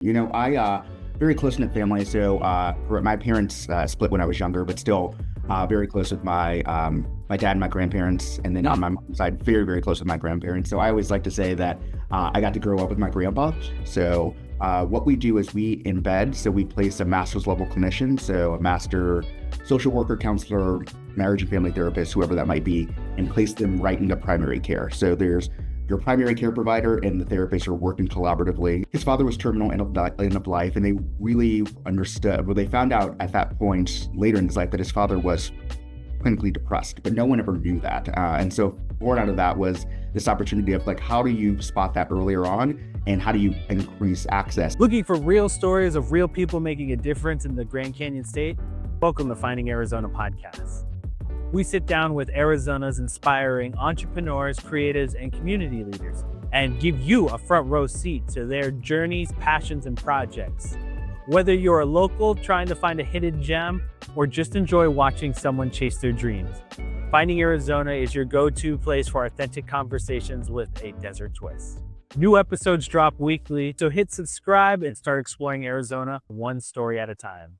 I very close knit family. So my parents split when I was younger, but still very close with my dad and my grandparents, and then on my mom's side, very very close with my grandparents. So I always like to say that I got to grow up with my grandpa. So what we do is we embed. So we place a master's level clinician, so a master social worker, counselor, marriage and family therapist, whoever that might be, and place them right into primary care. So there's your primary care provider and the therapist are working collaboratively. His father was terminal end of life, and they really understood, well, they found out at that point later in his life that his father was clinically depressed, but no one ever knew that. And so born out of that was this opportunity of like, how do you spot that earlier on, and how do you increase access? Looking for real stories of real people making a difference in the Grand Canyon State? Welcome to Finding Arizona Podcast. We sit down with Arizona's inspiring entrepreneurs, creatives, and community leaders and give you a front row seat to their journeys, passions, and projects. Whether you're a local trying to find a hidden gem or just enjoy watching someone chase their dreams, Finding Arizona is your go-to place for authentic conversations with a desert twist. New episodes drop weekly, so hit subscribe and start exploring Arizona one story at a time.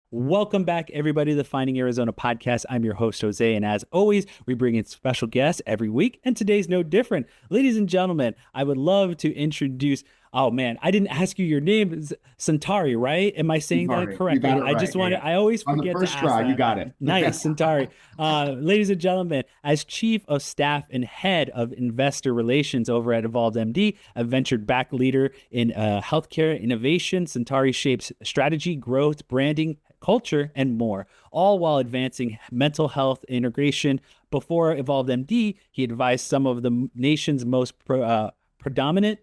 Welcome back, everybody, to the Finding Arizona podcast. I'm your host, Jose, and as always, we bring in special guests every week, and today's no different. Ladies and gentlemen, I would love to introduce, oh man, I didn't ask you your name, it's Sentari, right? Am I saying that correctly? I just want to, I always forget to ask. On the first try, you got it. Nice, Sentari. Ladies and gentlemen, as Chief of Staff and Head of Investor Relations over at EvolvedMD, a venture-backed leader in healthcare innovation, Sentari shapes strategy, growth, branding, culture, and more, all while advancing mental health integration. Before EvolvedMD, he advised some of the nation's most predominant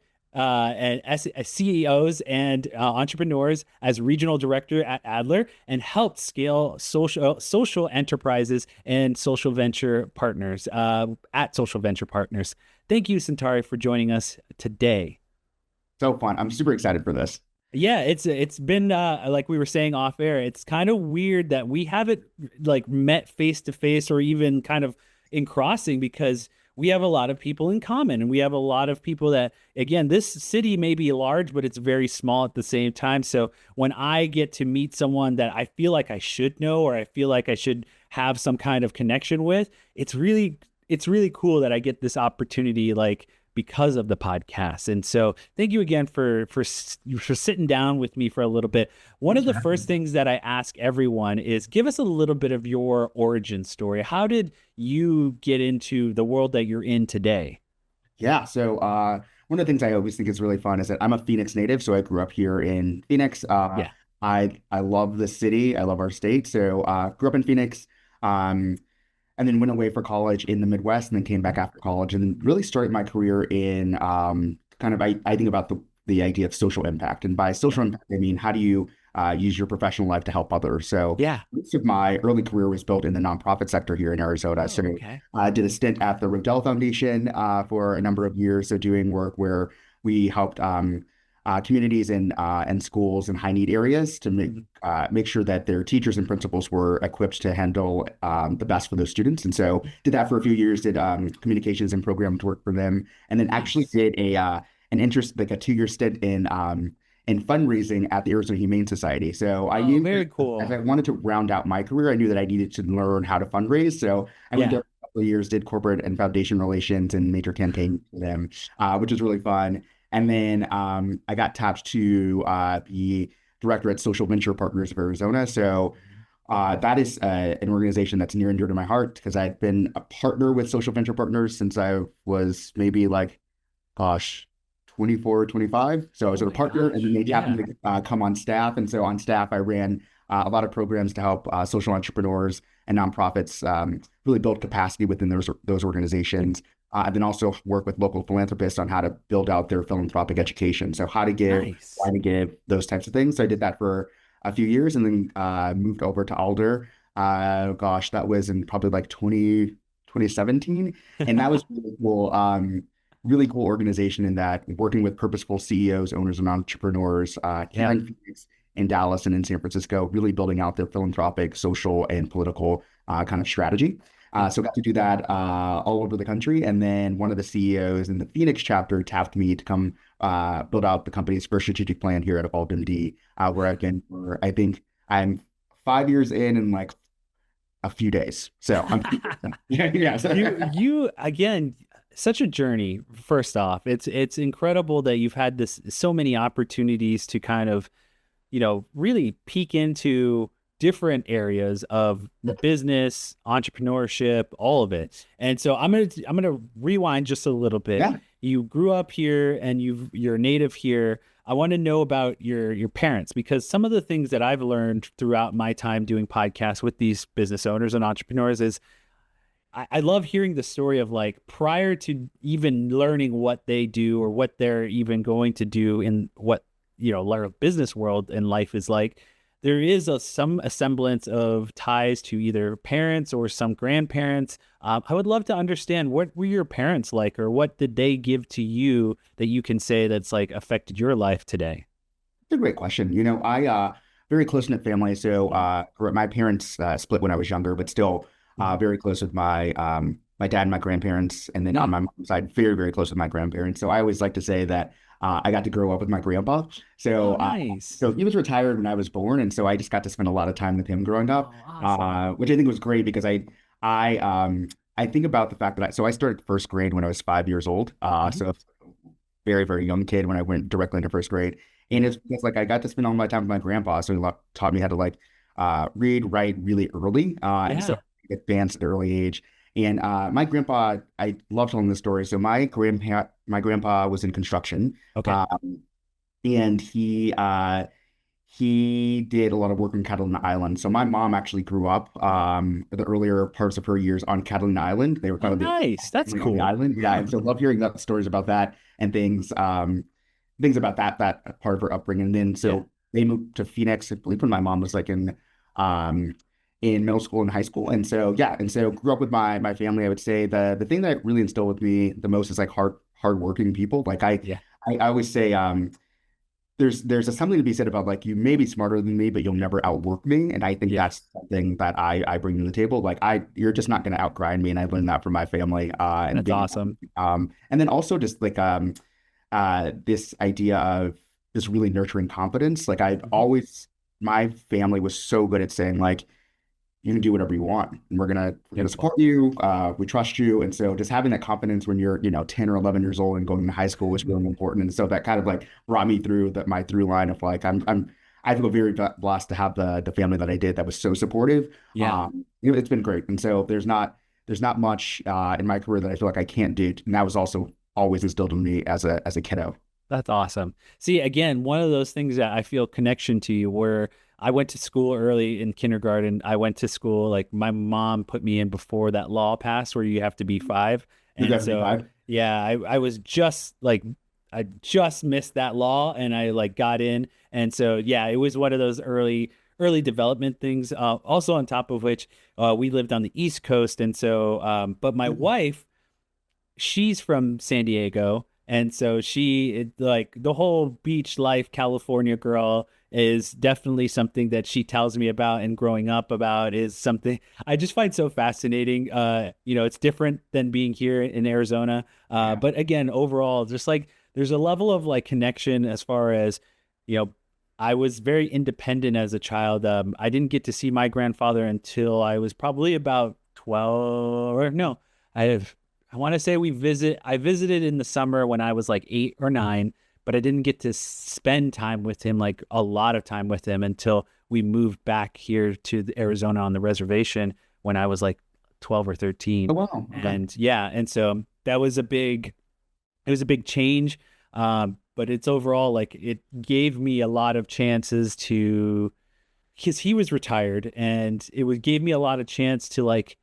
CEOs and entrepreneurs as regional director at Adler, and helped scale social enterprises and social venture partners at Social Venture Partners. Thank you, Sentari, for joining us today. So fun. I'm super excited for this. Yeah, it's been like we were saying off air, it's kind of weird that we haven't like met face to face or even kind of in crossing, because we have a lot of people in common, and we have a lot of people that, again, this city may be large, but it's very small at the same time. So when I get to meet someone that I feel like I should know, or I feel like I should have some kind of connection with, it's really cool that I get this opportunity, like, because of the podcast. And so thank you again for sitting down with me for a little bit. One of the first things that I ask everyone is, give us a little bit of your origin story. How did you get into the world that you're in today? Yeah. So one of the things I always think is really fun is that I'm a Phoenix native. So I grew up here in Phoenix. I love the city. I love our state. So grew up in Phoenix. And then went away for college in the Midwest, and then came back after college, and then really started my career in I think about the idea of social impact. And by social impact, I mean, how do you use your professional life to help others? So most of my early career was built in the nonprofit sector here in Arizona. I did a stint at the Rodell Foundation for a number of years, so doing work where we helped communities and schools in high need areas to make sure that their teachers and principals were equipped to handle the best for those students. And so did that for a few years, did communications and programs work for them, and then actually did a 2-year stint in fundraising at the Arizona Humane Society. So I knew very cool. As I wanted to round out my career, I knew that I needed to learn how to fundraise. So I went there for a couple of years, did corporate and foundation relations and major campaigns for them, which was really fun. And then I got tapped to be director at Social Venture Partners of Arizona. So that is an organization that's near and dear to my heart, because I've been a partner with Social Venture Partners since I was maybe 24, 25. So I was a partner, and then they happened to come on staff. And so on staff, I ran a lot of programs to help social entrepreneurs and nonprofits really build capacity within those organizations. And then also work with local philanthropists on how to build out their philanthropic education. So how to give, why to give, those types of things. So I did that for a few years, and then moved over to Alder. That was in probably 2017. And that was really cool organization in that, working with purposeful CEOs, owners, and entrepreneurs here in Phoenix, in Dallas, and in San Francisco, really building out their philanthropic, social, and political kind of strategy. Yeah. So I got to do that all over the country. And then one of the CEOs in the Phoenix chapter tapped me to come build out the company's first strategic plan here at EvolvedMD, where I've been for, I think I'm 5 years in like a few days. So I'm yeah, You yeah. you again, such a journey. First off, it's incredible that you've had this so many opportunities to kind of, really peek into different areas of business, entrepreneurship, all of it. And so I'm gonna rewind just a little bit. Yeah. You grew up here and you're native here. I want to know about your parents because some of the things that I've learned throughout my time doing podcasts with these business owners and entrepreneurs is I love hearing the story of like prior to even learning what they do or what they're even going to do in what our business world and life is like. There is some semblance of ties to either parents or some grandparents. I would love to understand what were your parents like, or what did they give to you that you can say that's like affected your life today? It's a great question. I very close knit family. So my parents split when I was younger, but still Mhm. very close with my dad and my grandparents, and then on my mom's side, very very close with my grandparents. So I always like to say that I got to grow up with my grandpa. Oh, So nice. so he was retired when I was born, and so I just got to spend a lot of time with him growing up, Oh, awesome. which I think was great because I think about the fact that I started first grade when I was 5 years old. Mhm. So very, very young kid when I went directly into first grade. And Yeah. it's like I got to spend all my time with my grandpa. So taught me how to like read, write really early. And so Yeah. advanced at an early age. And my grandpa, I love telling this story. So my grandpa was in construction. Okay. Um, and he did a lot of work in Catalina Island. So my mom actually grew up the earlier parts of her years on Catalina Island. They were Oh, kind of the nice. That's on the cool. island. Yeah, and so love hearing that stories about that and things about that part of her upbringing. And then Yeah. so they moved to Phoenix, I believe when my mom was like um in middle school and high school. And so yeah, and so grew up with my family. I would say the thing that really instilled with me the most is like hardworking people. Like Yeah. I always say there's something to be said about like you may be smarter than me, but you'll never outwork me. And I think that's Yes. something that I bring to the table. Like you're just not going to outgrind me, and I learned that from my family. And That's being awesome. and then also just like this idea of this really nurturing confidence. Like I've Mhm. always my family was so good at saying like you can do whatever you want and we're gonna Beautiful. support you, we trust you. And so just having that confidence when you're 10 or 11 years old and going to high school was really important. And so that kind of like brought me through that my through line of like I feel very blessed to have the family that I did that was so supportive. Yeah. It's been great. And so there's not much in my career that I feel like I can't do, and that was also always instilled in me as a kiddo. That's awesome. See, again, one of those things that I feel connection to you where I went to school early in kindergarten. I went to school, like my mom put me in before that law passed where you have to be five. You're And definitely so, five. yeah, I was just like, I just missed that law and I like got in. And so, yeah, it was one of those early development things. Also on top of which, we lived on the East Coast. And so, but my wife, she's from San Diego, and so like the whole beach life California girl is definitely something that she tells me about and growing up about is something I just find so fascinating. It's different than being here in Arizona. Yeah. But again, overall, just like there's a level of like connection as far as, you know, I was very independent as a child. I didn't get to see my grandfather until I was probably about 12 or no, I have I want to say I visited in the summer when I was like 8 or 9, but I didn't get to spend time with him, like a lot of time with him until we moved back here to Arizona on the reservation when I was like 12 or Oh 13. wow. Okay. And yeah, and so that was it was a big change. But it's overall like it gave me a lot of chances to, because he was retired and gave me a lot of chance to like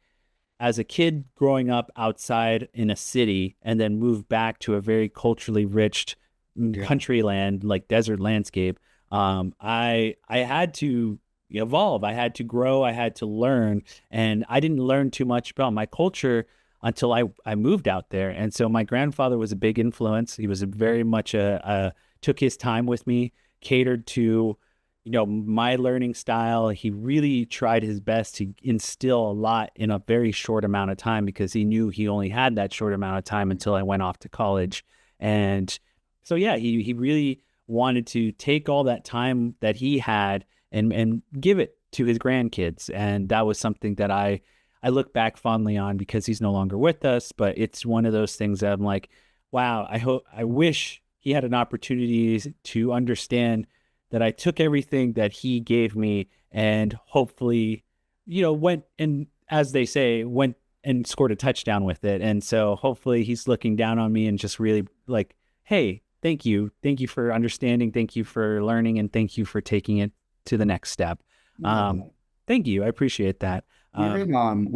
as a kid growing up outside in a city and then moved back to a very culturally rich Yeah. country land, like desert landscape. I had to evolve. I had to grow. I had to learn, and I didn't learn too much about my culture until I moved out there. And so my grandfather was a big influence. He was very much took his time with me, catered to my learning style. He really tried his best to instill a lot in a very short amount of time because he knew he only had that short amount of time until I went off to college. And so, yeah, he really wanted to take all that time that he had and give it to his grandkids. And that was something that I look back fondly on because he's no longer with us. But it's one of those things that I'm like, wow, I wish he had an opportunity to understand that I took everything that he gave me and hopefully, went and, as they say, went and scored a touchdown with it. And so hopefully he's looking down on me and just really like, hey, thank you. Thank you for understanding. Thank you for learning. And thank you for taking it to the next step. Um, Thank you. I appreciate that. Where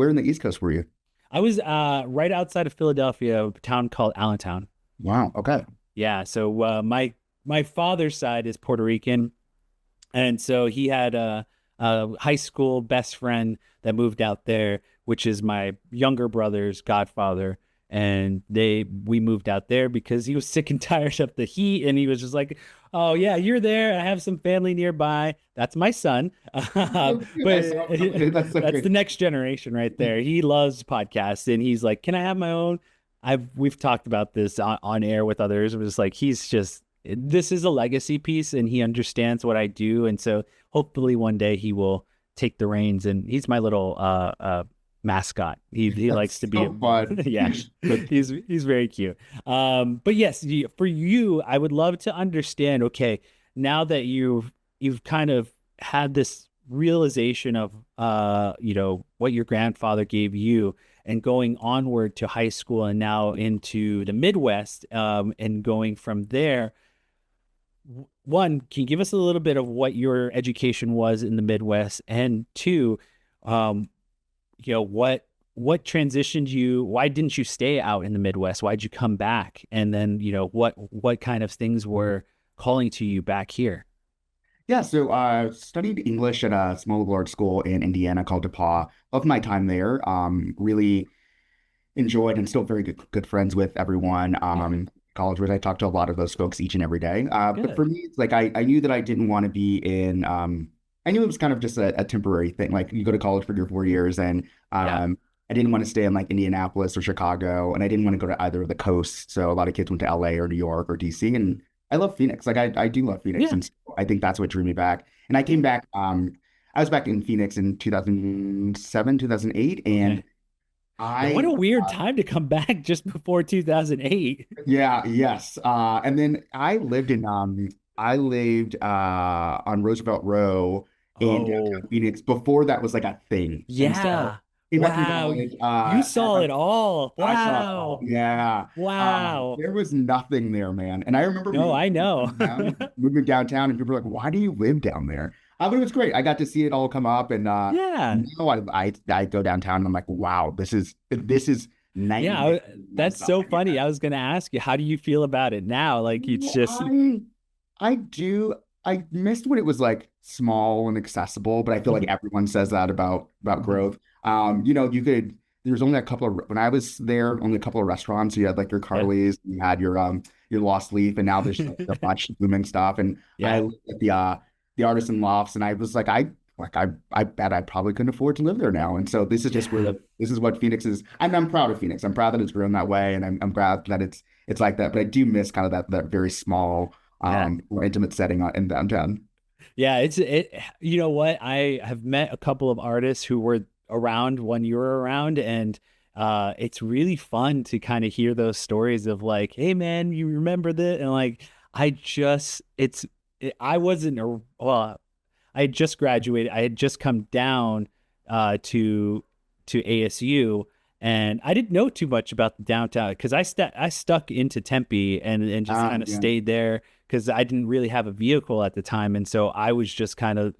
in the East Coast were you? I was right outside of Philadelphia, a town called Allentown. Wow. Okay. Yeah. So my father's side is Puerto Rican, and so he had a high school best friend that moved out there, which is my younger brother's godfather. And we moved out there because he was sick and tired of the heat, and he was just like, "Oh yeah, you're there. I have some family nearby. That's my son." But That's so that's great. the next generation right there. He loves podcasts, and he's like, "Can I have my own?" We've talked about this on air with others. It was like this is a legacy piece, and he understands what I do, and so hopefully one day he will take the reins. And he's my little mascot. He likes to be So fun. yeah. He's very cute. But yes, for you, I would love to understand. Okay, now that you've kind of had this realization of what your grandfather gave you, and going onward to high school and now into the Midwest, and going from there. One, can you give us a little bit of what your education was in the Midwest? And two, um, what transitioned you? Why didn't you stay out in the Midwest? Why'd you come back? And then, what kind of things were calling to you back here? Yeah, so studied English at a small liberal arts school in Indiana called DePauw. Loved my time there. Really enjoyed and still very good friends with everyone. College where I talked to a lot of those folks each and every day. But Good. for me, it's like I knew that I didn't want to be in. I knew it was kind of just a temporary thing. Like you go to college for your 4 years, and Yeah. I didn't want to stay in like Indianapolis or Chicago, and I didn't want to go to either of the coasts. So a lot of kids went to LA or New York or DC, and I love Phoenix. Like I do love Phoenix, Yeah. and so I think that's what drew me back. And I came back. I was back in Phoenix in 2007, 2008, and Okay. Yeah. What a I weird time to come back just before 2008. yeah, yes. And then I lived on Roosevelt Row in downtown Oh, Phoenix before that was like a thing. And so yeah. came back from Wow. college, You saw it all. I saw it all. Wow. Yeah. Wow. There was nothing there, man. And I remember No, I know. moving downtown, and people were like, why do you live down there? But it was great. I got to see it all come up, and Yeah. now I go downtown and I'm like, wow, this is night Yeah. and day from That's stuff so I get. funny. I was going to ask you, how do you feel about it now? Like, it's Well, just, I do. I missed when it was like small and accessible, but I feel like Mhm. everyone says that about growth. You could. There was only a couple of when I was there, only a couple of restaurants. You had like your Yeah. Carly's, you had your Lost Leaf, and now there's like a bunch of blooming stuff. And I Yeah. looked at the Artisan Lofts, and I was like, I bet I probably couldn't afford to live there now. And so this is just Yeah. this is what Phoenix is. I'm proud of Phoenix. I'm proud that it's grown that way, and I'm proud that it's like that. But I do miss kind of that very small, Yeah. more intimate setting in downtown. Yeah, you know what? I have met a couple of artists who were around when you were around, and it's really fun to kind of hear those stories of like, hey man, you remember that? And like I just it's I wasn't well, I had just graduated. I had just come down to ASU, and I didn't know too much about the downtown because I stuck into Tempe and just kind of Yeah, stayed there because I didn't really have a vehicle at the time, and so I was just kind of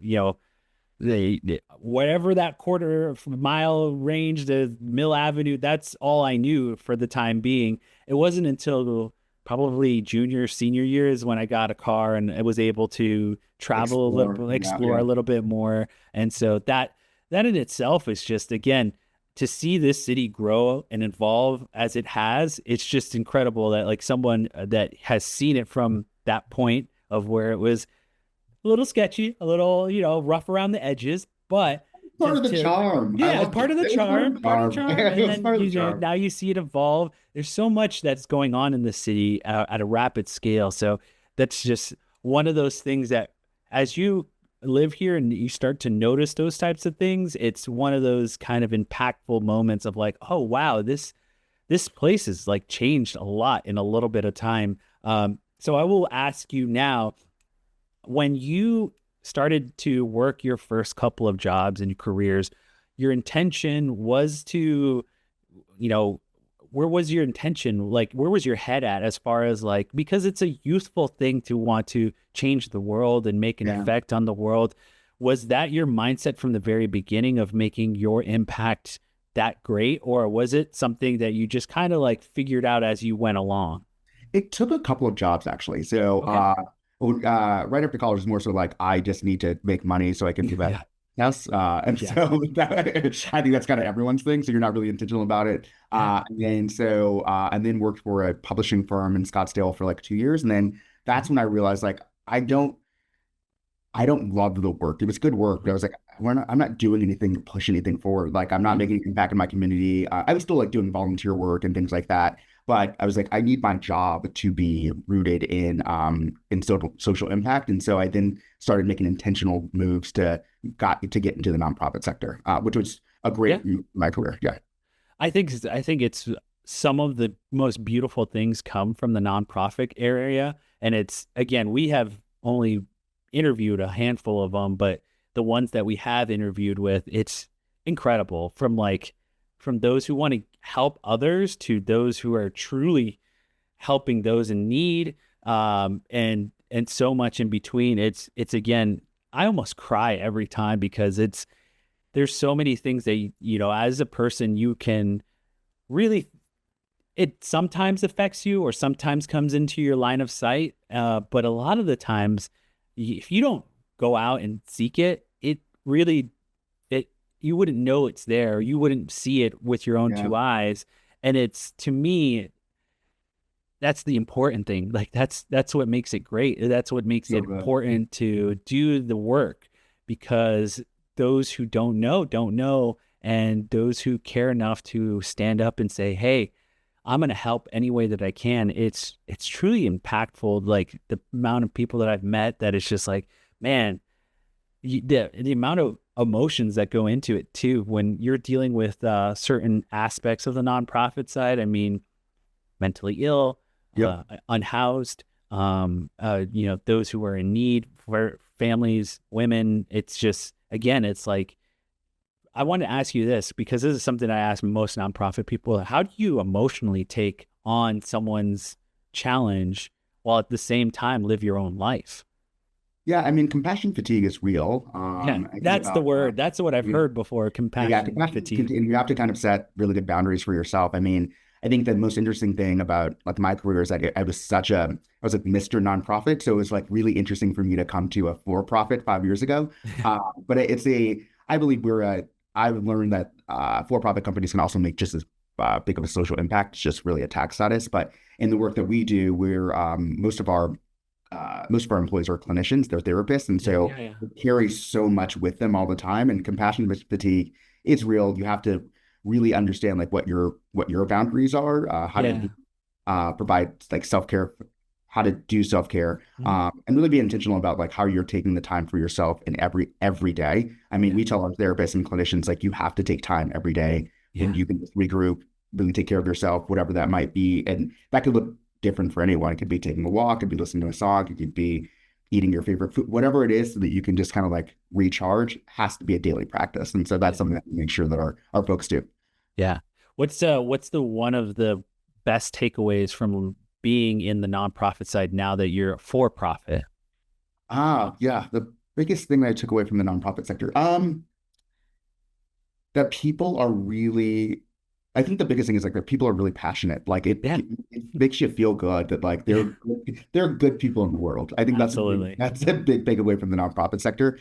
whatever that quarter of mile range, the Mill Avenue, that's all I knew for the time being. It wasn't until probably junior, senior years when I got a car and I was able to travel a explore. little, Yeah, explore yeah. a little bit more. And so that in itself is just, again, to see this city grow and evolve as it has, it's just incredible that like someone that has seen it from that point of where it was a little sketchy, a little, rough around the edges, but Part of the charm. I yeah, love part that. of the It was part of charm, the part of the charm. charm. It And was then part of the charm. now you see it evolve. There's so much that's going on in the city at a rapid scale. So that's just one of those things that as you live here and you start to notice those types of things, it's one of those kind of impactful moments of like, oh wow, this place has like changed a lot in a little bit of time. So I will ask you now, when you started to work your first couple of jobs and careers, your intention was to, you know, where was your intention? Like, where was your head at as far as like, because it's a youthful thing to want to change the world and make an Yeah. effect on the world. Was that your mindset from the very beginning of making your impact that great? Or was it something that you just kind of like figured out as you went along? It took a couple of jobs actually. So Okay. right after college was more so like I just need to make money so I can do that. Yeah. Yes. And Yeah. so I think that's kind of everyone's thing. So you're not really intentional about it. Yeah. And then worked for a publishing firm in Scottsdale for like 2 years. And then that's Mhm. when I realized like I don't love the work. It was good work, but I was like, I'm not doing anything to push anything forward. Like, I'm not Mhm. making an impact in my community. I was still like doing volunteer work and things like that. But I was like, I need my job to be rooted in social impact. And so I then started making intentional moves to get into the nonprofit sector, which was a Yeah. great move in my career. Yeah. I think it's some of the most beautiful things come from the nonprofit area, and it's again we have only interviewed a handful of them, but the ones that we have interviewed with, it's incredible. From those who want to help others to those who are truly helping those in need, and so much in between. It's again, I almost cry every time because there's so many things that as a person you can really it sometimes affects you or sometimes comes into your line of sight. But a lot of the times, if you don't go out and seek it, it really it you wouldn't know it's there. You wouldn't see it with your own Yeah. two eyes. And it's to me, that's the important thing. Like that's what makes it great. That's what makes So it good. important to do the work because those who don't know, and those who care enough to stand up and say, "Hey, I'm going to help any way that I can." It's truly impactful. Like the amount of people that I've met that it's just like, man, the amount of emotions that go into it too when you're dealing with certain aspects of the nonprofit side. I mean, mentally ill, Yep. unhoused, those who are in need, for families, women. It's just, again, it's like, I want to ask you this because this is something I ask most nonprofit people. How do you emotionally take on someone's challenge while at the same time live your own life? Yeah. I mean, compassion fatigue is real. Yeah, I think that's the about, word. That's what I've yeah. heard before, Yeah, compassion compassion, fatigue. and you have to kind of set really good boundaries for yourself. I mean, I think the most interesting thing about like my career is that I was like Mr. Nonprofit, so it was like really interesting for me to come to a for-profit 5 years ago. But I believe I've learned that for-profit companies can also make just as big of a social impact. It's just really a tax status. But in the work that we do, most of our employees are clinicians, they're therapists, and Yeah, so yeah, yeah. they carry so much with them all the time. And compassion fatigue is real. You have to really understand like what your boundaries are, how to Yeah. provide like self-care, how to do self-care, Mhm. and really be intentional about like how you're taking the time for yourself in every day. I mean, Yeah. we tell our therapists and clinicians like you have to take time every day when Yeah. you can just regroup, really take care of yourself, whatever that might be, and that could look different for anyone. It could be taking a walk, it could be listening to a song, it could be eating your favorite food, whatever it is, so that you can just kind of like recharge has to be a daily practice. And so that's Yeah. something that we make sure that our folks do. Yeah. What's the one of the best takeaways from being in the nonprofit side now that you're for profit? Yeah. The biggest thing that I took away from the nonprofit sector, that people are really, I think the biggest thing is like that people are really passionate. Like Yeah. it makes you feel good that like Yeah. they're good people in the world. I think Absolutely. that's a big takeaway from the nonprofit sector.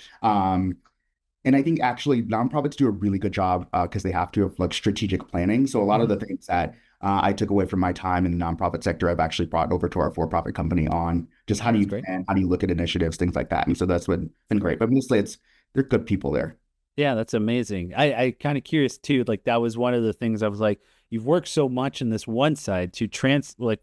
And I think actually nonprofits do a really good job because they have to have like strategic planning. So a lot of Mhm. the things that I took away from my time in the nonprofit sector. I've actually brought over to our for-profit company on just how do That's you great. plan, how do you look at initiatives, things like that. And so that's been great. But mostly they're good people there. Yeah, that's amazing. I kind of curious too. Like that was one of the things I was like, you've worked so much in this one side to like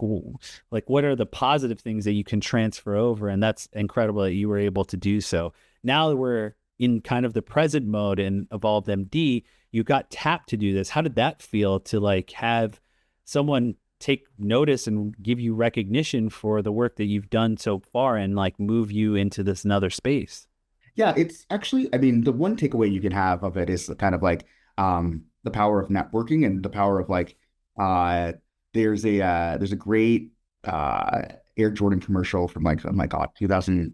what are the positive things that you can transfer over? And that's incredible that you were able to do so. Now that we're in kind of the present mode in Evolved MD, you got tapped to do this. How did that feel to like have someone take notice and give you recognition for the work that you've done so far and like move you into this another space? Yeah, it's actually, I mean, the one takeaway you can have of it is kind of like the power of networking and the power of like uh there's a great uh Air Jordan commercial from like oh my God, 2000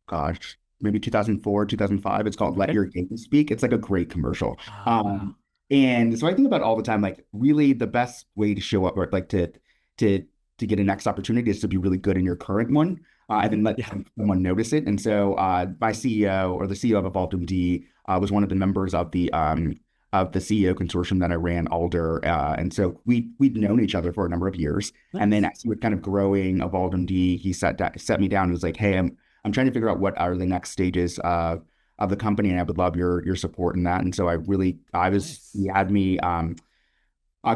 gosh, maybe 2004, 2005. It's called Let Okay. Your Game Speak. It's like a great commercial. Oh, wow. Um, and so I think about all the time, like really the best way to show up or like to to get a next opportunity is to be really good in your current one. And then let Yeah. someone notice it. And so my CEO or the CEO of EvolvedMD was one of the members of the CEO consortium that I ran, Alder. And so we'd known each other for a number of years. And then Nice. as we were kind of growing EvolvedMD, he set me down and was like, "Hey, I'm trying to figure out what are the next stages of the company, and I would love your support in that." And so he Nice. had me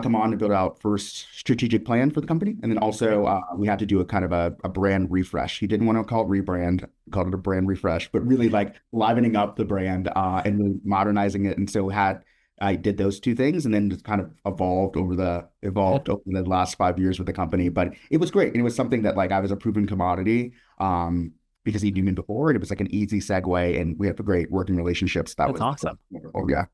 come on to build out first strategic plan for the company, and then Okay. also we had to do a kind of a brand refresh. He didn't want to call it rebrand, called it a brand refresh, but really like livening up the brand and really modernizing it. And so had I did those two things, and then just kind of evolved over the last 5 years with the company. But it was great, and it was something that like I was a proven commodity. Because he knew me before, and it was like an easy segue, and we have a great working relationships. That's That was awesome. wonderful. Yeah.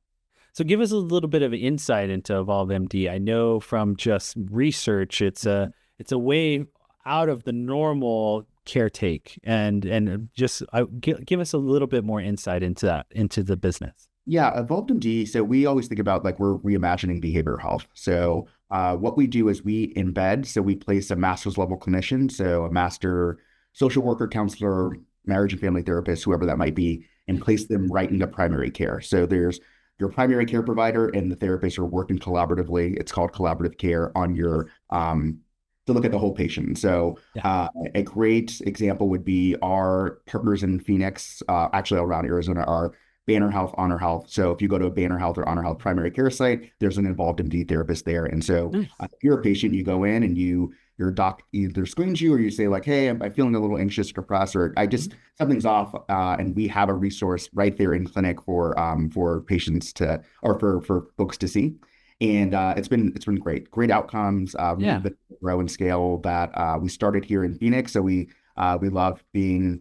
So give us a little bit of insight into Evolve MD. I know from just research, it's a way out of the normal caretake and just give us a little bit more insight into that into the business. Yeah, EvolvedMD. So we always think about like we're reimagining behavioral health. So what we do is we embed, so we place a master's level clinician, so a master social worker, counselor, marriage and family therapist, whoever that might be, and place them right into primary care. So there's your primary care provider and the therapist are working collaboratively. It's called collaborative care on your to look at the whole patient. So Yeah. a great example would be our partners in Phoenix, actually around Arizona, are Banner Health, Honor Health. So if you go to a Banner Health or Honor Health primary care site, there's an involved MD therapist there. And so Nice. if you're a patient, you go in and your doc either screens you or you say like, "Hey, I'm feeling a little anxious or depressed, or I just something's off," and we have a resource right there in clinic for patients to or for folks to see. And it's been great outcomes. Really Yeah. been grow and scale that we started here in Phoenix, so we love being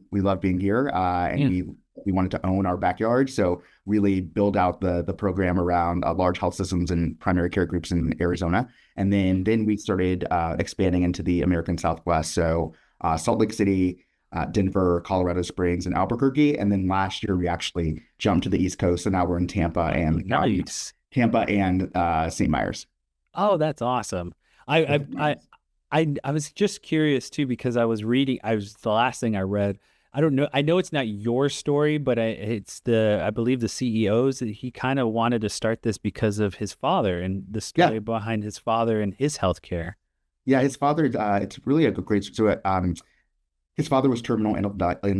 here, and Yeah. we wanted to own our backyard. So really build out the program around large health systems and primary care groups in Arizona. And then we started expanding into the American Southwest. So Salt Lake City, Denver, Colorado Springs, and Albuquerque. And then last year we actually jumped to the East Coast. So now we're in Oh, nice. Tampa and St. Myers. Oh, that's awesome. I, I, I, Nice. I was just curious too because I was reading. I was the last thing I read. I don't know. I know it's not your story, but it's I believe the CEO's. He kind of wanted to start this because of his father and the Yeah. story behind his father and his healthcare. Yeah. His father, it's really a great, so his father was terminal end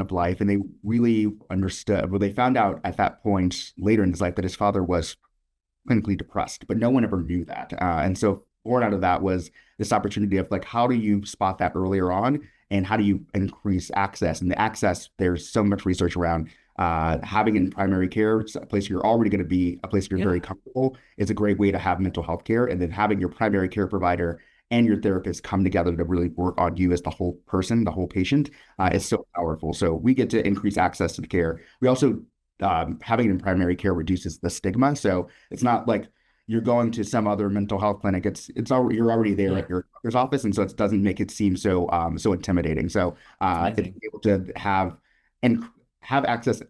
of life, and they really understood. Well, they found out at that point later in his life that his father was clinically depressed, but no one ever knew that. And so born out of that was this opportunity of like, how do you spot that earlier on, and how do you increase access? And the access, there's so much research around having it in primary care, it's a place you're already going to be, a place you're Yeah. very comfortable, is a great way to have mental health care. And then having your primary care provider and your therapist come together to really work on you as the whole person, the whole patient, Yeah. is so powerful. So we get to increase access to the care. We also having it in primary care reduces the stigma. So it's not like you're going to some other mental health clinic. It's already you're already there Yeah. at your doctor's office, and so it doesn't make it seem so intimidating. So It's it's amazing. able to and have access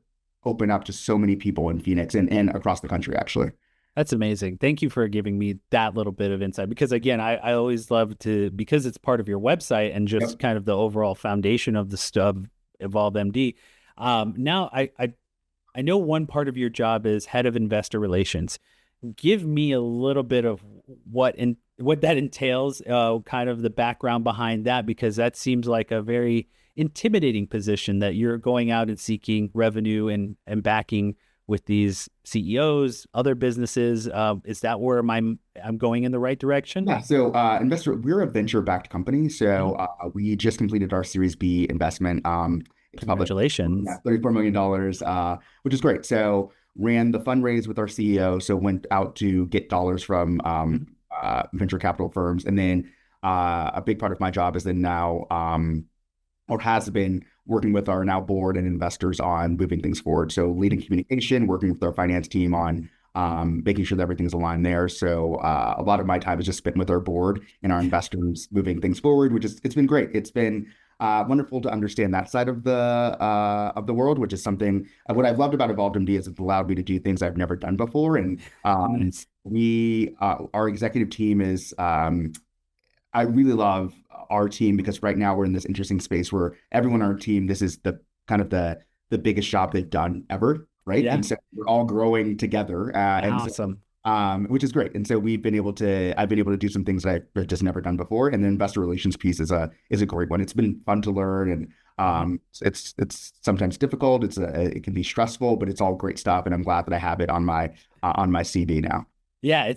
open up to so many people in Phoenix and across the country, actually. That's amazing. Thank you for giving me that little bit of insight because again, I always love to because it's part of your website and just Yep. kind of the overall foundation of the stuff Evolve MD. Now I know one part of your job is head of investor relations. give me a little bit of what that entails, kind of the background behind that, because that seems like a very intimidating position that you're going out and seeking revenue and backing with these CEOs, other businesses. Is that where I'm going in the right direction? Yeah, so we're a venture-backed company. So Mhm. we just completed our Series B investment. It's public, yeah, Congratulations. $34 million, which is great. So ran the fundraise with our CEO. So went out to get dollars from Mhm. venture capital firms, and then a big part of my job is then now or has been working with our now board and investors on moving things forward. So leading communication, working with our finance team on making sure that everything's aligned there. So a lot of my time is just spent with our board and our investors moving things forward, which is it's been great. It's been wonderful to understand that side of the world, which is something what I've loved about EvolvedMD is it's allowed me to do things I've never done before. And Nice. we our executive team is I really love our team because right now we're in this interesting space where everyone on our team, this is the kind of the biggest job they've done ever, right? Yeah. And so we're all growing together, and so, Awesome. which is great. And so I've been able to do some things that I've just never done before. And the investor relations piece is a great one. It's been fun to learn, and Mhm. it's sometimes difficult. It can be stressful, but it's all great stuff. And I'm glad that I have it on my CV now. Yeah,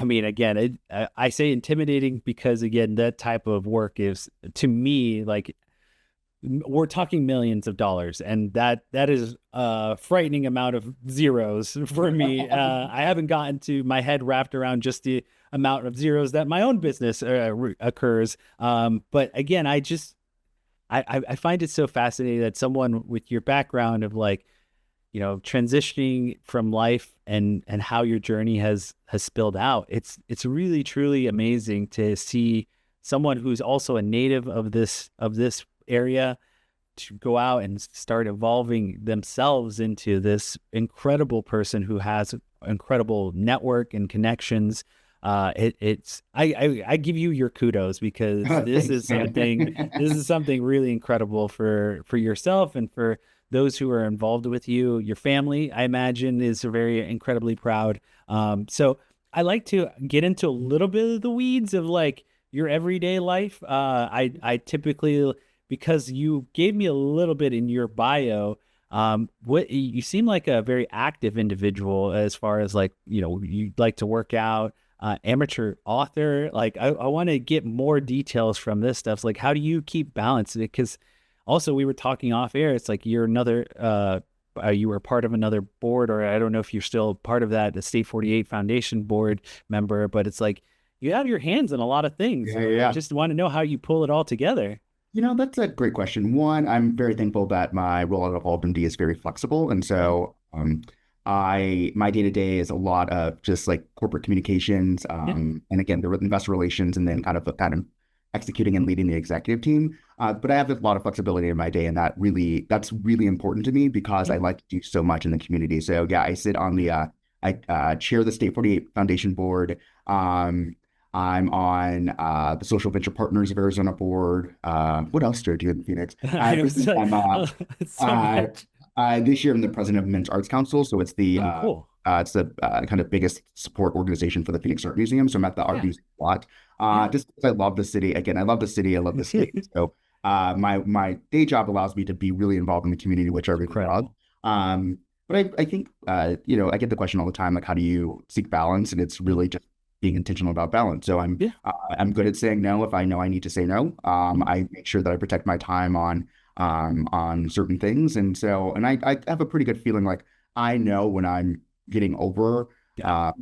I mean, again, I say intimidating because again, that type of work is to me like we're talking millions of dollars, and that is a frightening amount of zeros for me. I haven't gotten to my head wrapped around just the amount of zeros that my own business occurs. But again, I find it so fascinating that someone with your background of like, transitioning from life and how your journey has spilled out. It's really truly amazing to see someone who's also a native of this area to go out and start evolving themselves into this incredible person who has incredible network and connections. I give you your kudos because this Thanks, is something man. this is something really incredible for yourself and for those who are involved with you. Your family, I imagine, is very incredibly proud. So I like to get into a little bit of the weeds of like your everyday life. I typically, because you gave me a little bit in your bio, what you seem like a very active individual as far as like, you like to work out, amateur author. Like I want to get more details from this stuff. Like, how do you keep balance? Because also we were talking off air. It's like you were part of another board, or I don't know if you're still part of that, the State 48 Foundation board member, but it's like you have your hands in a lot of things. Yeah, yeah, I yeah. just want to know how you pull it all together. That's a great question. One, I'm very thankful that my role at EvolvedMD is very flexible. And Mhm. so my day-to-day is a lot of just like corporate communications, Yeah. and again, the investor relations, and then kind of executing and leading the executive team. But I have a lot of flexibility in my day, and that's really important to me because I Mhm. like to do so much in the community. So yeah, I sit on I chair the State 48 Foundation board. Um, I'm on the Social Venture Partners of Arizona board. What else do I do in Phoenix? I know it's, I'm so uh, much. this year I'm the president of Men's Arts Council, so Oh, cool. it's the kind of biggest support organization for the Phoenix Art Museum. So I'm at the Art Yeah. Museum a lot. Yeah. Just because I love the city. Again, I love the city. I love the state. So my day job allows me to be really involved in the community, which I really love. Incredible. Um, but I think I get the question all the time, like how do you seek balance? And it's Mhm. really just being intentional about balance. So Yeah. I'm good at saying no if I know I need to say no. Mhm. I make sure that I protect my time on certain things. And so, and I have a pretty good feeling like I know when I'm getting Yeah. uh,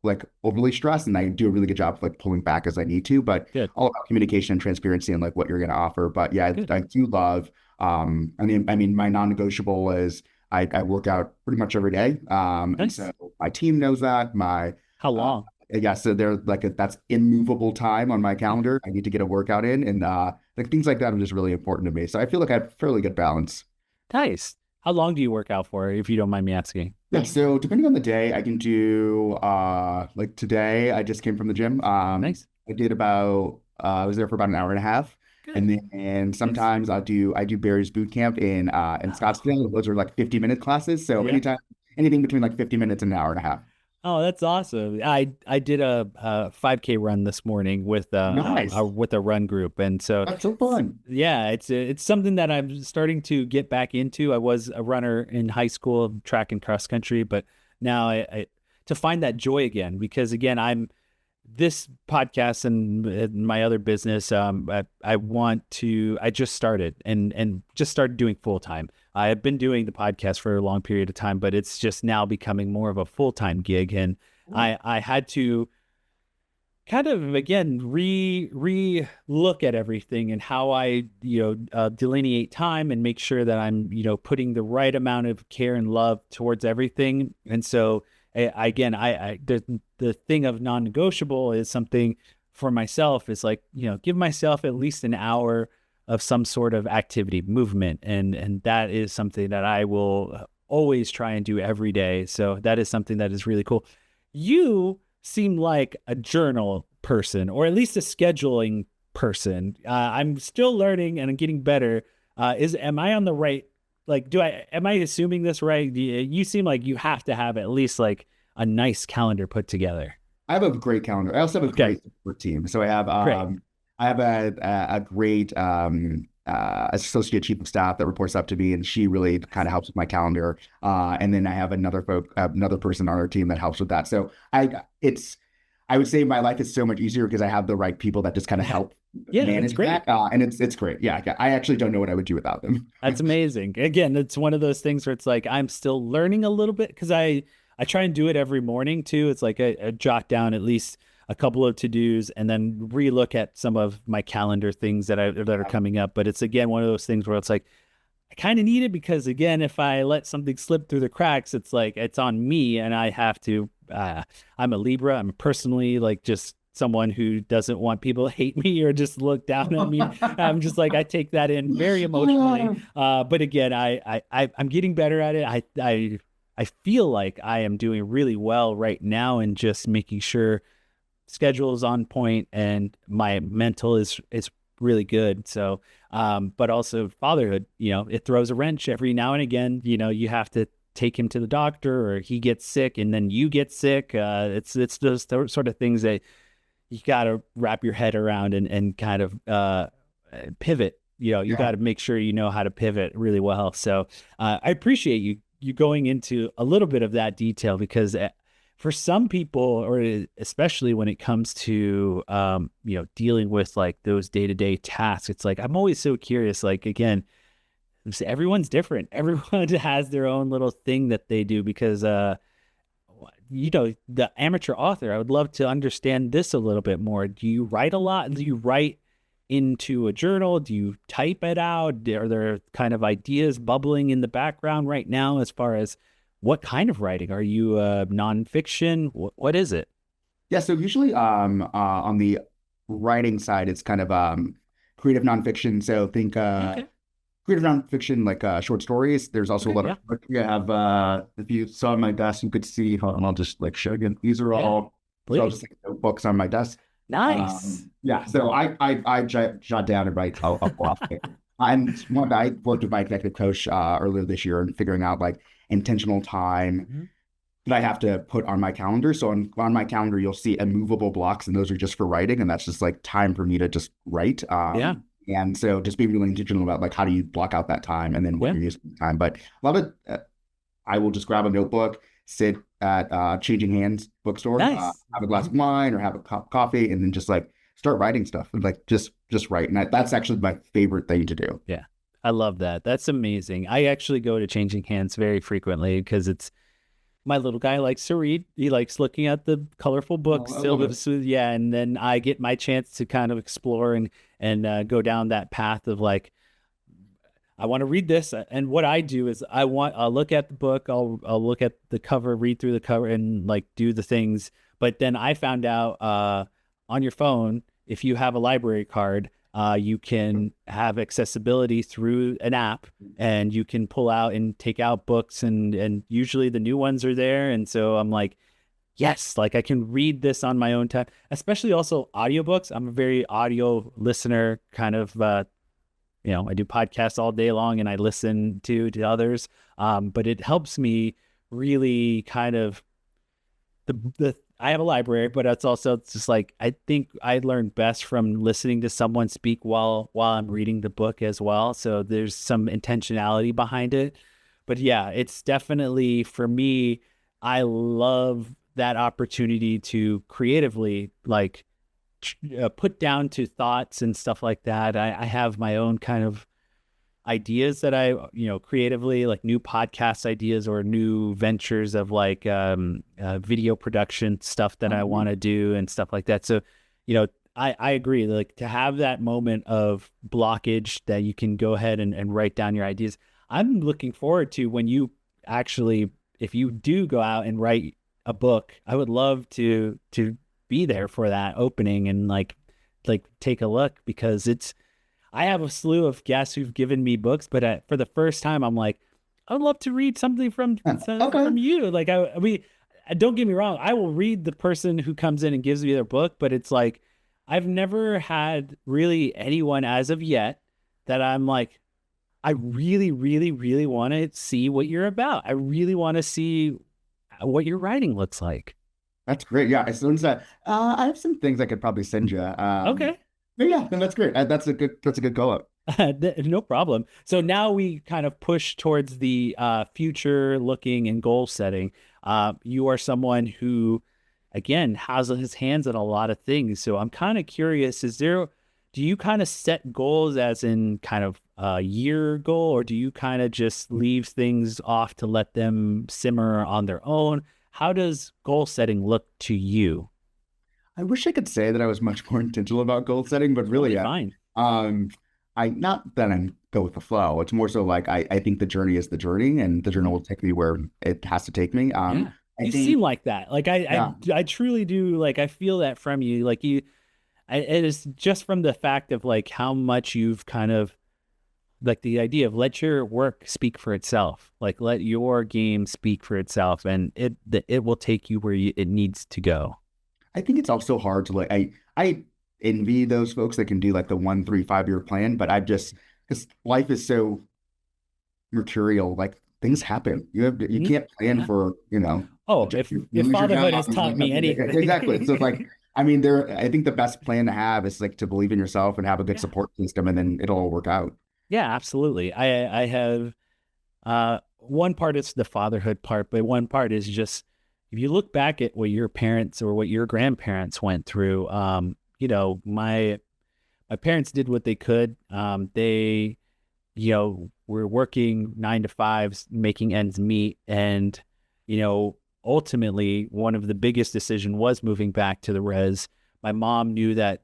like overly stressed, and I do a really good job of like pulling back as I need to, but Good. all about communication and transparency and like what you're going to offer. But yeah, Good. I do love, I mean, my non-negotiable is I work out pretty much every day. And so Nice. my team knows that How uh, long? yeah, so they're like that's immovable time on my Yeah. calendar. I need to get a workout in, and like things like that are just really important to me. So I feel like I have fairly good balance. Nice. How long do you work out for, if you don't mind me asking? Yeah, so depending on the day, I can do like today I just came from the gym. Nice. I did about I was there for about an hour and a half. Good. And then Nice. sometimes I do Barry's boot camp in Oh, Scottsdale. Those are like 50-minute classes. So yeah. anything between like 50 minutes and an hour and a half. Oh, that's awesome. I did a 5K run this morning Nice. with a run group, and so That's so fun. yeah, it's something that I'm starting to get back into. I was a runner in high school, track and cross country, but now I to find that joy again, because again, I'm this podcast and my other business. I want to. I just started and just started doing full time. I have been doing the podcast for a long period of time, but it's just now becoming more of a full time gig, and I had to kind of again re look at everything and how I delineate time and make sure that I'm putting the right amount of care and love towards everything. And so again, I the thing of non-negotiable is something for myself is like give myself at least an hour of some sort of activity, movement, and that is something that I will always try and do every day. So that is something that is really cool. You seem like a journal person, or at least a scheduling person. I'm still learning and I'm getting better. Am I on the right? Like, am I assuming this right? You seem like you have to have at least like a nice calendar put together. I have a great calendar. I also have a Okay, great support team. So great. I have a great associate chief of staff that reports up to me, and she really kind of helps with my calendar. And then I have another person on our team that helps with that. So I would say my life is so much easier because I have the right people that just kind of Yeah, help yeah, that's manage great. that. And it's great. Yeah, I actually don't know what I would do without them. That's amazing. Again, it's one of those things where it's like I'm still learning a little bit because I try and do it every morning too. It's like I jot down at least a couple of to-dos and then relook at some of my calendar things that are coming up. But it's again one of those things where it's like I kind of need it because again, if I let something slip through the cracks, it's like it's on me and I have to. I'm a Libra. I'm personally like just someone who doesn't want people to hate me or just look down at me. I'm just like I take that in very emotionally. But again, I'm getting better at it. I feel like I am doing really well right now and just making sure schedule is on point and my mental is really good. So, but also fatherhood, it throws a wrench every now and again. You have to take him to the doctor or he gets sick and then you get sick. It's those sort of things that you got to wrap your head around and kind of pivot. You Yeah. got to make sure you know how to pivot really well. So I appreciate you going into a little bit of that detail because for some people, or especially when it comes to dealing with like those day-to-day tasks, it's like I'm always so curious. Like again, everyone's different. Everyone has their own little thing that they do because the amateur author, I would love to understand this a little bit more. Do you write a lot? Do you write into a journal? Do you type it out? Are there kind of ideas bubbling in the background right now as far as what kind of writing? Are you nonfiction? What is it? Yeah, so usually on the writing side, it's kind of creative nonfiction. So think Okay. creative nonfiction like short stories. There's also a Okay. lot Yeah. of poetry. I have if you saw on my desk, you could see, hold on, I'll just like show you. These are Yeah. all just Please. like notebooks on my desk. Nice. Yeah, so I jot down and write a philosophy. I worked with my executive coach earlier this year and figuring out like intentional time Mhm. that I have to put on my calendar. So on my calendar, you'll see immovable blocks, and those are just for writing, and that's just like time for me to just write. Yeah. And so just being really intentional about like how do you block out that time and then what Yeah. you're using the time. But a lot of I will just grab a notebook, sit at Changing Hands bookstore, Nice. have a glass of wine or have a cup of coffee, and then just like start writing stuff and like just write. And that's actually my favorite thing to do. Yeah. I love that. That's amazing. I actually go to Changing Hands very frequently because it's my little guy likes to read. He likes looking at the colorful Oh, books. I love it. Yeah, and then I get my chance to kind of explore and go down that path of like I want to read this. And what I do is I'll look at the book, I'll look at the cover, read through the cover, and like do the things. But then I found out on your phone, if you have a library card, you can have accessibility through an app, and you can pull out and take out books, and usually the new ones are there. And so I'm like, yes, like I can read this on my own time, especially also audiobooks. I'm a very audio listener kind of I do podcasts all day long and I listen to others. But it helps me really kind of the I have a library, but it's just like I think I learn best from listening to someone speak while I'm reading the book as well. So there's some intentionality behind it. But yeah, it's definitely for me, I love that opportunity to creatively like put down to thoughts and stuff like that. I have my own kind of ideas that I, creatively like new podcast ideas or new ventures of like video production stuff that I want to do and stuff like that. So, I agree. Like to have that moment of blockage that you can go ahead and write down your ideas. I'm looking forward to when you actually, if you do go out and write a book, I would love to be there for that opening and like take a look because I have a slew of guests who've given me books, but for the first time, I'm like, I would love to read something from Okay. from you. Like, I mean, don't get me wrong, I will read the person who comes in and gives me their book, but it's like I've never had really anyone as of yet that I'm like, I really, really, really want to see what you're about. I really want to see what your writing looks like. That's great. Yeah, as soon as I have some things I could probably send you. Okay. But yeah, then that's great. That's a good call up. No problem. So now we kind of push towards the future looking and goal setting. You are someone who, again, has his hands on a lot of things. So I'm kind of curious, do you kind of set goals as in kind of a year goal, or do you kind of just leave things off to let them simmer on their own? How does goal setting look to you? I wish I could say that I was much more intentional about goal setting, but really, Totally yeah. fine. Um, I not that I'm go with the flow. It's more so like I think the journey is the journey, and the journey will take me where it has to take me. Yeah. I You seem think, like that. Like yeah, I truly do. Like I feel that from you. Like it is just from the fact of like how much you've kind of like the idea of let your work speak for itself. Like let your game speak for itself, and it will take you where it needs to go. I think it's also hard to like I envy those folks that can do like the 1, 3, 5 year plan, but I just because life is so mercurial, like things happen. You Mhm. can't plan Yeah. for, Oh, you if lose your fatherhood job, has taught me exactly. So it's like anything. I mean I think the best plan to have is like to believe in yourself and have a good Yeah. support system and then it'll all work out. Yeah, absolutely. I have one part is the fatherhood part, but one part is just if you look back at what your parents or what your grandparents went through, my parents did what they could. They, were working 9 to 5s, making ends meet. And, ultimately one of the biggest decision was moving back to the res. My mom knew that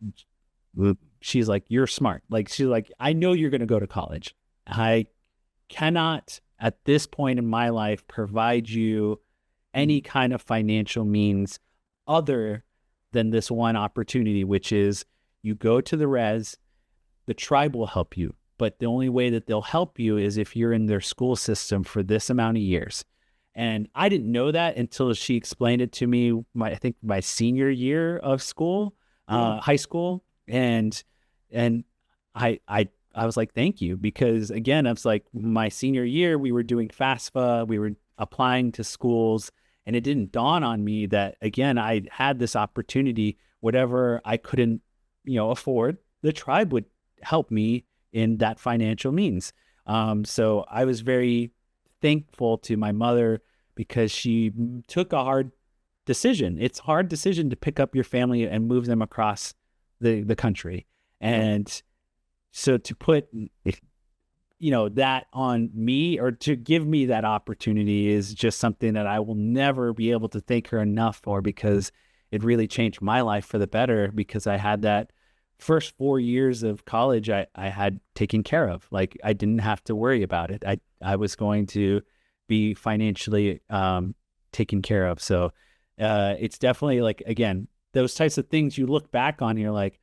she's like, you're smart. Like, she's like, I know you're going to go to college. I cannot at this point in my life provide you any kind of financial means other than this one opportunity, which is you go to the res, the tribe will help you. But the only way that they'll help you is if you're in their school system for this amount of years. And I didn't know that until she explained it to me, I think my senior year of school, Yeah. high school. And I was like, thank you. Because again, I was like, my senior year, we were doing FAFSA, we were applying to schools, and it didn't dawn on me that, again, I had this opportunity, whatever I couldn't, afford, the tribe would help me in that financial means. So I was very thankful to my mother because she took a hard decision. It's a hard decision to pick up your family and move them across the country. Yeah. And so to put, that on me or to give me that opportunity is just something that I will never be able to thank her enough for because it really changed my life for the better because I had that first 4 years of college I had taken care of. Like I didn't have to worry about it. I was going to be financially taken care of. So it's definitely like, again, those types of things you look back on, you're like,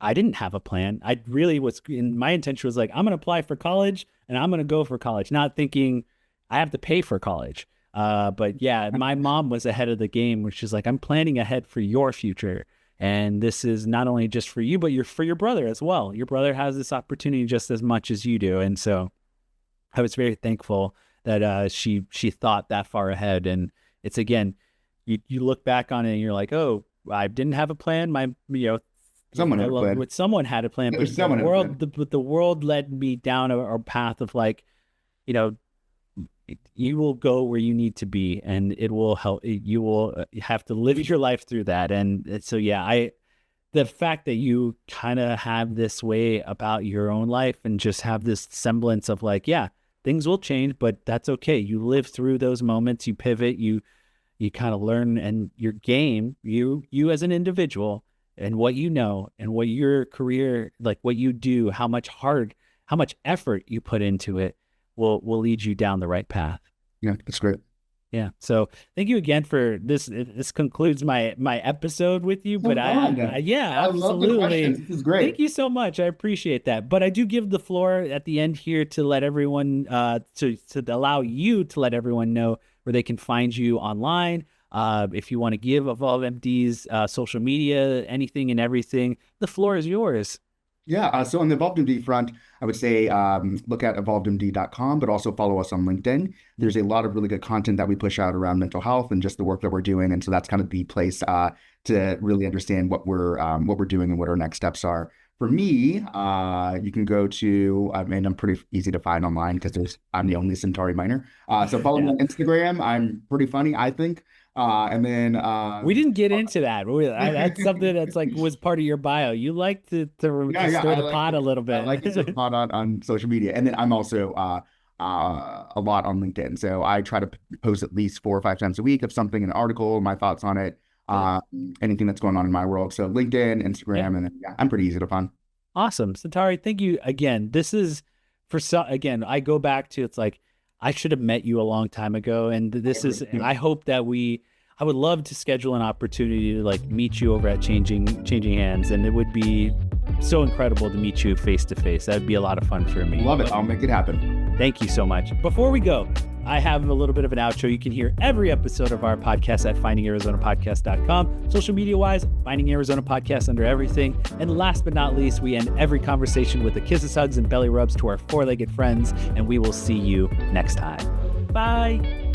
I didn't have a plan. I really was, in my intention was like, I'm going to apply for college and I'm going to go for college, not thinking I have to pay for college. But yeah, my mom was ahead of the game, which is like, I'm planning ahead for your future. And this is not only just for you, but for your brother as well. Your brother has this opportunity just as much as you do. And so I was very thankful that she thought that far ahead. And it's again, you look back on it and you're like, oh, I didn't have a plan. Someone had a plan. Someone had a plan, but Someone had a plan. the world led me down a path of like, you know, you will go where you need to be, and it will help. You will have to live your life through that. And so, yeah, the fact that you kind of have this way about your own life and just have this semblance of like, yeah, things will change, but that's okay. You live through those moments, you pivot, you kind of learn, and your game, you as an individual and what you know and what your career, like what you do, how much effort you put into it will lead you down the right path. Yeah, that's great. Yeah. So thank you again for this. This concludes my episode with you. But yeah, I love the absolutely. questions. This is great. Thank you so much. I appreciate that. But I do give the floor at the end here to let everyone to allow you to let everyone know where they can find you online. If you want to give EvolveMD's social media, anything and everything, the floor is yours. Yeah, so on the EvolvedMD front, I would say look at evolvedmd.com, but also follow us on LinkedIn. There's a lot of really good content that we push out around mental health and just the work that we're doing, and so that's kind of the place to really understand what we're doing and what our next steps are. For me, you can go to, and I'm pretty easy to find online because I'm the only Sentari minor. So follow me on Instagram. I'm pretty funny, I think. And then we didn't get into that. That's something that's like was part of your bio. You like to stir the pot a little bit. I like to stir the pot on social media, and then I'm also a lot on LinkedIn. So I try to post at least 4 or 5 times a week of something, an article, my thoughts on it, anything that's going on in my world. So LinkedIn, Instagram, and then I'm pretty easy to find. Awesome, Sentari. Thank you again. This is again. I go back to it's like, I should have met you a long time ago. And I hope that I would love to schedule an opportunity to like meet you over at Changing Hands. And it would be so incredible to meet you face to face. That'd be a lot of fun for me. Love it. I'll make it happen. Thank you so much. Before we go, I have a little bit of an outro. You can hear every episode of our podcast at findingarizonapodcast.com. Social media wise, Finding Arizona Podcast under everything. And last but not least, we end every conversation with the kisses, hugs, and belly rubs to our 4-legged friends. And we will see you next time. Bye.